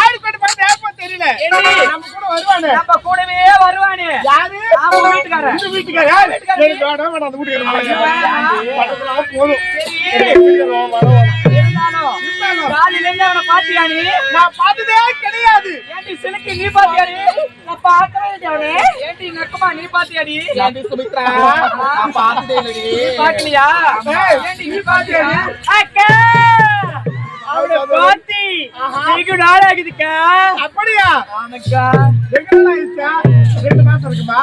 ஆடிப்பட்டு பார்த்து ஏப்ப தெரியல. நம்ம கூட வருவானே. நம்ம கூடவே வருவானே. யாரு? நம்ம வீட்டுக்காரர். இந்த வீட்டுக்காரர். சரி வேணாம் வேணாம் அந்த வீட்டுக்காரர். பக்கத்துல போதும். சரி வீட்டுக்காரர் வரவானே. இருந்தாலும் காலையில இருந்து அவனை பாத்தியா நீ? நான் பார்த்ததே கிடையாது. ஏண்டி சிலுக்கு நீ பாத்தியாடி? நான் பார்க்கவே இல்லையே. ஏண்டி நக்கமா நீ பாத்தியாடி? ஏண்டி சுமித்ரா நான் பார்த்ததே இல்லடி. பாக்கலையா? ஏண்டி நீ பாத்தியாடி? அக்கா அவளை பாத்தி நீங்க நாளாகுதுக்கா. அப்படியா? ஆமாக்கா. எங்க நாளாகுதுக்கா? 2 மாசம் இருக்குமா?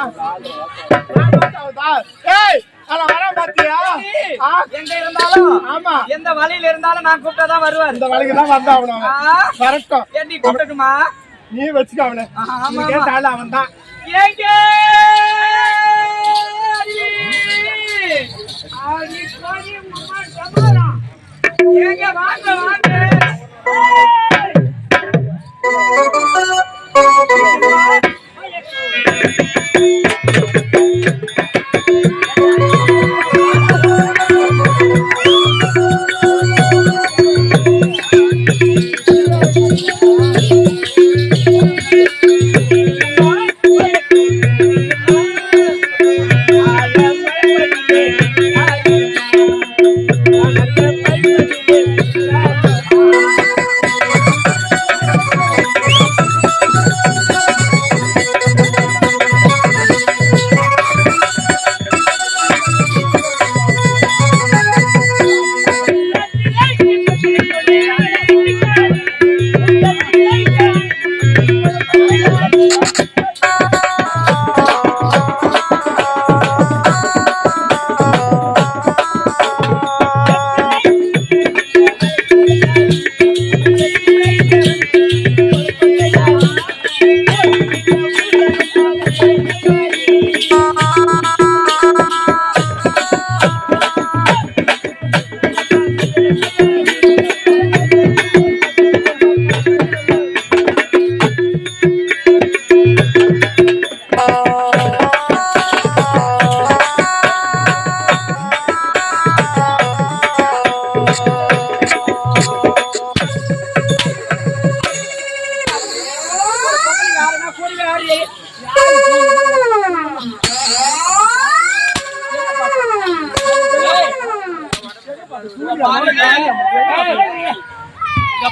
4 மாசம் ஆகுதா? ஏய் அல வர பாத்தியா? எங்க இருந்தாலும் ஆமா எந்த வழியில இருந்தாலும் நான் கூப்பிட்டாதான் வருவார். இந்த வழிக்கு தான் வந்தா அவன. கரெக்ட்டா. ஏண்டி கூப்பிடணுமா? நீ வெச்சுக்க அவனை. நீ கேட்டால அவன் தான். ஏங்க ஆடி போடி மம்மா சமாரா. ஏங்க வாங்க வாங்க.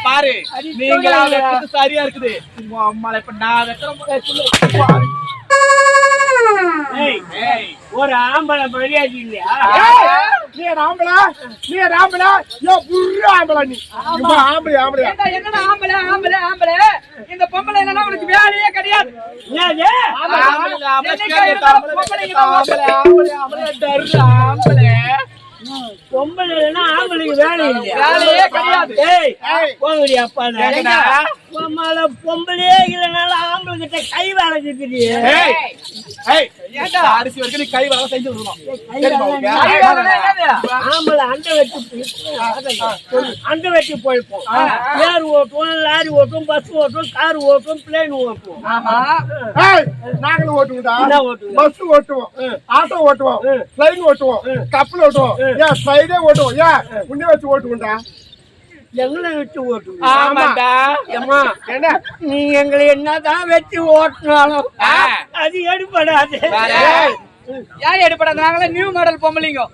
பாரு நீங்களா வெட்டது சரியா இருக்குது. அம்மால இப்ப நான் வெட்டறேன். ஒரு ஆம்பளை மரியாதை இல்லையா? நீ ராம்பளா யோ புர்ர ஆம்பளா நீ. இவ ஆம்பளை என்னடா ஆம்பளை ஆம்பளை ஆம்பளை? இந்த பொம்பளை என்னன்னா உனக்கு வேலையே கிடையாது. ஏது? பொம்பளைன்னா ஆம்பளைக்கு வேலை இல்லையா? வேலையே கிடையாது. போங்கடி அப்பா. பொம்பளையே இல்லைனால ஆம்பளை கிட்ட கை வேலை செஞ்சுட்டு அரிசி வரைக்கும் நீ கை வேலை செஞ்சு விடணும். ஆம்பளை அண்டை வெட்டி போய்ப்போம். ஏர் ஓட்டும், லாரி ஓட்டும், பஸ் ஓட்டும், கார் ஓட்டும், பிளேன் ஓட்டும். நாங்களும் ஓட்டுவோம், பஸ் ஓட்டுவோம், ஆட்டோ ஓட்டுவோம், பிளைன் ஓட்டுவோம், கப்பல் ஓட்டுவோம், ஏன் ஃப்ளைடே ஓட்டுவோம். ஏன் உன்னை வச்சு ஓட்டுவோம்டா? எங்களை வச்சு ஓட்டுவோம். ஆமாடா. அம்மா என்ன நீ எங்களை என்னதான் வச்சு ஓட்டினாலும் அது எடுப்படாது. ஏன் எடுப்படாது? நாங்களே நியூ மாடல் பொம்பளைங்க.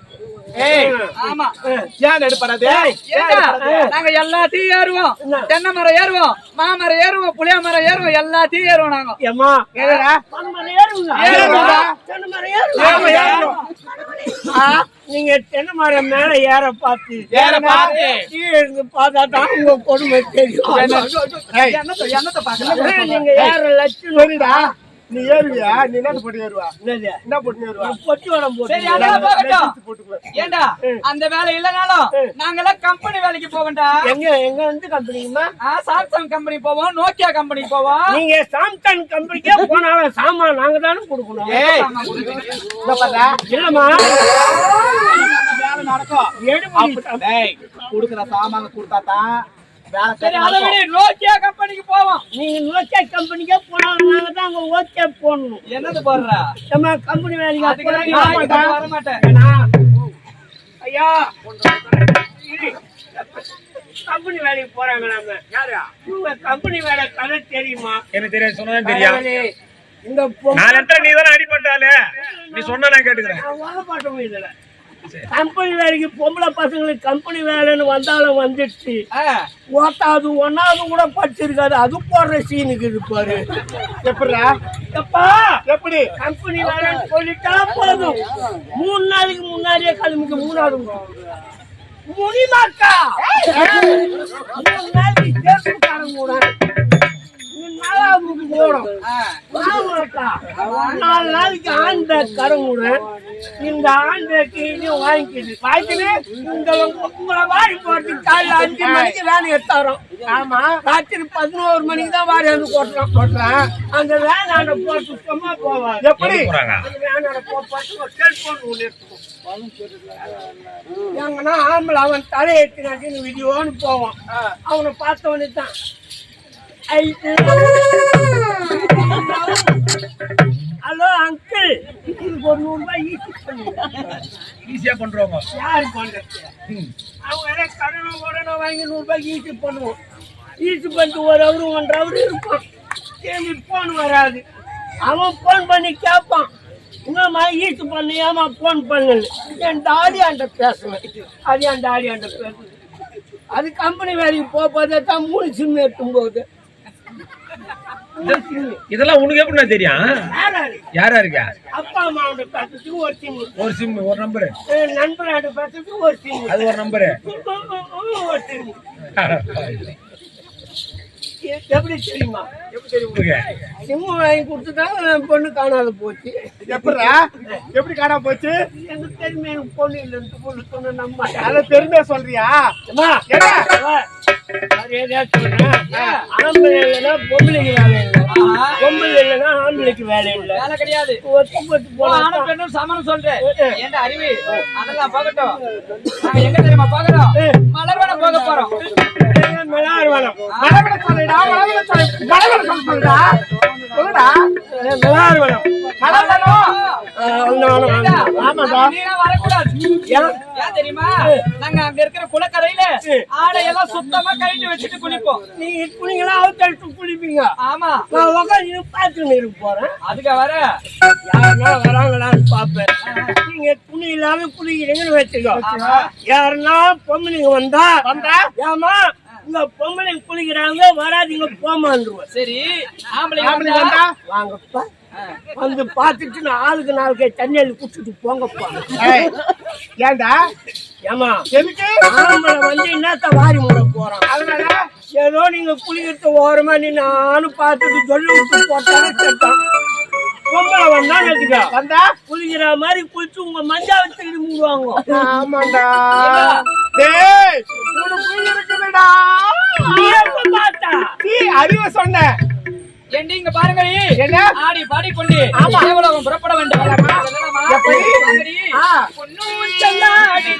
ஆமா ஏன் எடுப்படாது? நாங்க எல்லாத்தையும் ஏறுவோம். தென்னை மரம் ஏறுவோம், மாமரம் ஏறுவோம், புளிய மரம் ஏறுவோம், எல்லாத்தையும் ஏறுவோம். நாங்க நீங்க தென்னை மரம் மேல ஏற பார்த்து கீழே இருந்து பார்த்தா தான் உங்க கொடுமை தெரியும். என்னத்தை பாக்க நீங்க ஏற லட்சம். நீ ஏறுவியா? நீ என்ன போட்டு ஏறுவா? என்ன போட்டு ஏறுவா? பொட்டி வடம் போட்டு. ஏண்டா அந்த வேலை இல்லனாலும் நாங்கெல்லாம் கம்பெனி வேலைக்கு போவோம்டா. எங்க எங்க வந்து கம்பெனிமா? சாம்சங் கம்பெனி போவோம், நோக்கியா கம்பெனி போவோம். நீங்க சாம்சங் கம்பெனிக்கே போனாலும் சாமான் நாங்க தானே கொடுக்கணும். இல்லம்மா வேலை நடக்கும். கொடுக்குற சாமான் கொடுத்தாதான் நோக்கியா கம்பெனிக்கு போவோம். நீங்க நோக்கியா கம்பெனிக்கே போனாலும் நாங்க தான் அங்க ஓகே போடணும். என்னது போடுறா? கம்பெனி வேலைக்கு வர மாட்டேன் ஐயா. கம்பெனி வேலைக்கு போறாங்களாம. யாரா இவங்க கம்பெனி வேலை கதை தெரியுமா? எனக்கு தெரியாது, சொன்னதான் தெரியும். இந்த நான் எத்தனை நீ தானே அடிப்பட்டாலே, நீ சொன்னா நான் கேட்டுக்கிறேன். வாழப்பாட்டம் இதுல கம்பெனி வேலைக்கு பொம்பளை பசங்களுக்கு கம்பெனி வேலைன்னு வந்தாலும் வந்துடுச்சு. ஓட்டாவது ஒன்னாவது கூட படிச்சிருக்காது, அது போடுற சீனுக்கு இருப்பாரு. எப்படிடா எப்பா எப்படி கம்பெனி வேலைன்னு சொல்லிட்டா போதும், 3 நாளைக்கு முன்னாடியே கிளம்பிக்க. 3வது முனிமாக்கா 3 நாளைக்கு சேர்த்துக்காரங்க கூட 4வது போடும். 4 நாளைக்கு ஆண் பேக் கரங்கூட. இந்த ஆண் பேக்கு இதையும் வாங்கிக்கிட்டு உங்களை வாரி போட்டு காலையில் 5 மணிக்கு வேன் எடுத்தாரோம். ஆமா, ராத்திரி 11 மணிக்கு தான் வாரி வந்து கொட்டுறேன். அந்த வேனாட போட்டு சுத்தமா போவார். எப்படி வேனாட போட்டு ஒரு செல்போன் ஒன்று எடுத்துக்கும். எங்கன்னா ஆம்பளை அவன் தலையை எடுத்துனாச்சு வீடியோன்னு போவான். அவனை பார்த்தவனே தான் ஹலோ அங்கிள், இதுக்கு ஒரு 100 ரூபாய் ஈஸியா பண்றவங்க யாரு பண்றது? அவங்க கடனோ உடனே வாங்கி 100 ரூபாய்க்கு ஈஸி பண்ணுவோம். ஈஸி பண்ணிட்டு 1 ஹவர் 1.5 ஹவர் இருப்பான். திரும்பி போன் வராது. அவன் போன் பண்ணி கேட்பான், என்னம்மா ஈஸி பண்ணியாமா போன் பண்ணல. என் டாடியாண்ட பேசுவேன். அது என் டாடியாண்ட பேசுவேன். அது கம்பெனி வேலைக்கு போதே தான் 3 சிம் எடுக்கும் போகுது. இதெல்லாம் உனக்கு எப்படி தெரியும்? யாரா இருக்கா? அப்பா அம்மாவோட பேசுறதுக்கு ஒரு சிம், ஒரு சிம், ஒரு நம்பரு. நண்பரோட பேசுறதுக்கு ஒரு சிம், அது ஒரு நம்பரு. ஒரு சிம். எப்படி தெரியுமா? எப்படி தெரியும்? சிம் வாங்கி கொடுத்துட்டாங்க, பொண்ணு காணாத போச்சு. எப்படிடா எப்படி காணாம போச்சு? எனக்கு தெரியுமே, எனக்கு பொண்ணு இல்லைன்னு பொண்ணு சொன்ன நம்ம அதை பெருமையா சொல்றியா? ஆம்பளை இல்லைன்னா பொம்பளைக்கு வேலை இல்லை, பொம்பளை இல்லைன்னா ஆம்பளைக்கு வேலை இல்லை. வேலை கிடையாது. ஆணும் பெண்ணும் சமம் சொல்றேன். ஏன்டா அறிவு? அதெல்லாம் பார்க்கட்டும். நாங்க எங்க தெரியுமா பாக்குறோம்? மலர்வனம் போக போறோம். மலர்வனம் சொல்லுடா, மலர்வனம் சொல்லுடா, சொல்லுடா. மலர்வனம் வரக்கூடாது. ஏன் தெரியுமா? நாங்க அங்க இருக்கிற குளக்கரையில ஆடையெல்லாம் சுத்தமா கழிட்டு வச்சுட்டு குளிப்போம். நீங்க குளிங்களா அவுத்து குளிப்பீங்க? ஆமா, நான் உட்காந்து பார்த்துன்னு இருக்க போறேன். அதுக்கு வர யாருன்னா வராங்களான்னு பாப்பேன். நீங்க துணி இல்லாம குளிக்கிறீங்கன்னு வச்சுக்கோ. யாருன்னா பொம்பளைங்க வந்தா ஏமா இந்த பொம்பளைங்க குளிக்கிறாங்க வராதிங்க போமான்ருவேன். சரி, ஆம்பளை வந்தா வாங்கப்பா வந்து பாத்துட்டு நான் ஆளுக்கு 4 கை தண்ணி அள்ளி குடிச்சிட்டு போங்கப்பா. ஏண்டா ஏமா எதுக்கு ஆம்பளை வந்து என்னத்த வாரி மூட போறான்? அதனால ஏதோ நீங்க குளிக்கிறது ஓரமா நீ நானும் பார்த்துட்டு சொல்லி விட்டு போட்டானே கேட்டான். பொம்பளை வந்தா வச்சுக்க வந்தா குளிக்கிற மாதிரி குளிச்சு உங்க மஞ்சா வச்சு மூடுவாங்க. ஆமாண்டா டேய், உனக்கு இருக்குதுடா. நீ எப்ப பார்த்தா? நீ அறிவை சொன்ன. ஏண்டி இங்க பாருங்க, என்ன ஆடி பாடி கொண்டு தேவலோகம் புறப்பட வேண்டும். பொன்னும் செல்லாடி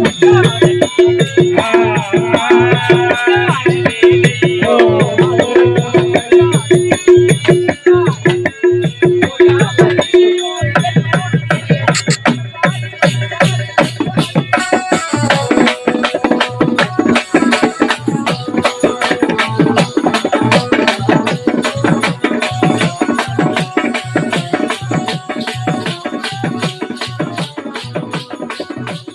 அக்கா